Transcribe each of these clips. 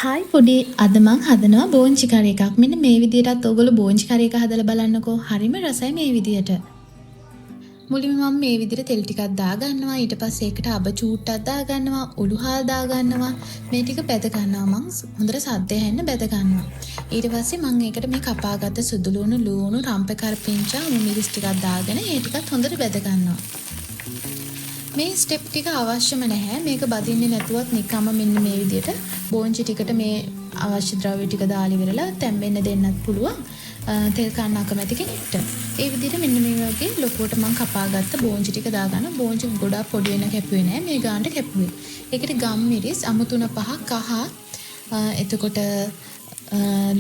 Hi පොඩි අද මං හදනවා බෝංචි කරි එකක්. මෙන්න මේ විදිහටත් ඔයගොල්ලෝ බෝංචි කරි එක හදලා බලන්නකෝ. හරිම රසයි මේ විදිහට. මුලින්ම මම මේ විදිහට තෙල් ටිකක් දාගන්නවා. ඊට පස්සේ ඒකට අබ චූට්ටක් දාගන්නවා. උළුහාල් දාගන්නවා. මේ ටික බැද ගන්නවා මං. හොඳට සද්ද ඇහෙන්න බැද ගන්නවා. ඊට පස්සේ මං ඒකට මේ කපාගත්ත සුදු ලුණු, රම්පේ කරපිංචා, මිරිස් ටිකක් දාගෙන ඒ ටිකත් හොඳට බැද ගන්නවා. මේ ස්ටෙප් ටික අවශ්‍යම නැහැ. මේක බදින්නේ නැතුවත් නිකම්ම මෙන්න මේ විදිහට බෝංචි ටිකට මේ අවශ්‍ය ද්‍රව්‍ය ටික දාලා ඉවරලා තැම්බෙන්න දෙන්නත් පුළුවන්. තෙල් කන්න අකමැති කෙනෙක්ට. ඒ විදිහට මෙන්න මේ වගේ ලොකුවට මම කපාගත්ත බෝංචි ටික දාගන්න. බෝංචි ගොඩක් පොඩි වෙන කැපුවේ නැහැ. මේ ගානට කැපුවේ. ඒකට ගම් මිරිස් අමු 3-5 කහ එතකොට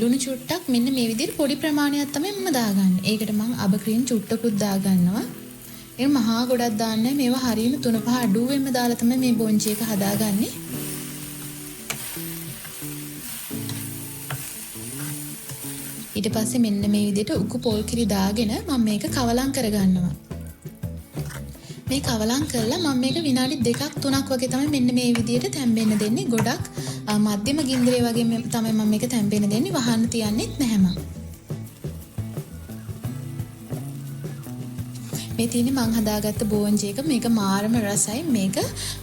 ලුණු චුට්ටක් මෙන්න මේ විදිහට පොඩි ප්‍රමාණයක් තමයි මම දාගන්නේ. ඒකට මම අබ ක්‍රීම් චුට්ටකුත් දාගන්නවා. ඒ මහා ගොඩක් දාන්නේ මේවා හරියම 3-5 අඩුවෙන්ම දාලා තමයි මේ බොංචි එක හදාගන්නේ. ඊට පස්සේ මෙන්න මේ විදිහට උකු පොල් කිරි දාගෙන මම මේක කවලම් කරගන්නවා. මේ කවලම් කරලා මම මේක විනාඩි 2-3ක් වගේ තමයි මෙන්න මේ විදිහට තැම්බෙන්න දෙන්නේ. ගොඩක් මධ්‍යම ගින්දරේ වගේ තමයි මම මේක තැම්බෙන්න දෙන්නේ. වහන්න තියන්නෙත් නැහැ මම. මේ තියෙන්නේ මං හදාගත්ත බෝංචි එක. මේක මාරම රසයි. මේක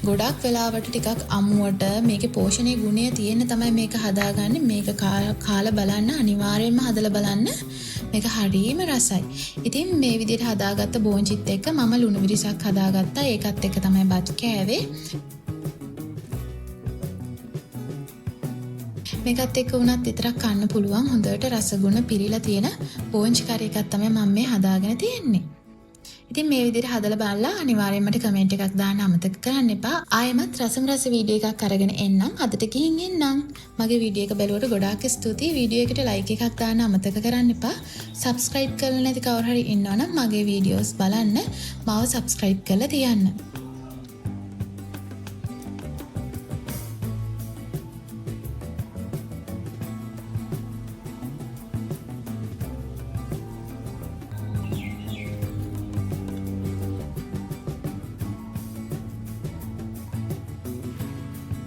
ගොඩක් වෙලාවට ටිකක් අමුවට මේකේ පෝෂණීය ගුණය තියෙන තමයි මේක හදාගන්නේ. මේක කාලා බලන්න, අනිවාර්යයෙන්ම හදලා බලන්න. මේක හරිම රසයි. ඉතින් මේ විදිහට හදාගත්ත බෝංචිත් එක්ක මම ලුණු මිරිසක් හදාගත්තා. ඒකත් එක්ක තමයි බත් කෑවේ. මේකත් එක්ක වුණත් විතරක් කන්න පුළුවන්. හොඳට රසගුණ පිරීලා තියෙන බෝංචි කරි එකක් තමයි මම මේ හදාගෙන තියෙන්නේ. ඉතින් මේ විදිහට හදලා බලලා අනිවාර්යයෙන්ම මට කමෙන්ට් එකක් දාන්න අමතක කරන්න එපා. ආයෙමත් රස වීඩියෝ එකක් අරගෙන එන්නම්. අදට ගිහින් එන්නම්. මගේ වීඩියෝ එක බැලුවට ගොඩාක් ස්තුතියි. වීඩියෝ එකට ලයික් එකක් දාන්න අමතක කරන්න එපා. සබ්ස්ක්‍රයිබ් කරලා නැති කවුරු හරි ඉන්නවනම් මගේ වීඩියෝස් බලන්න මාව සබ්ස්ක්‍රයිබ් කරලා තියන්න.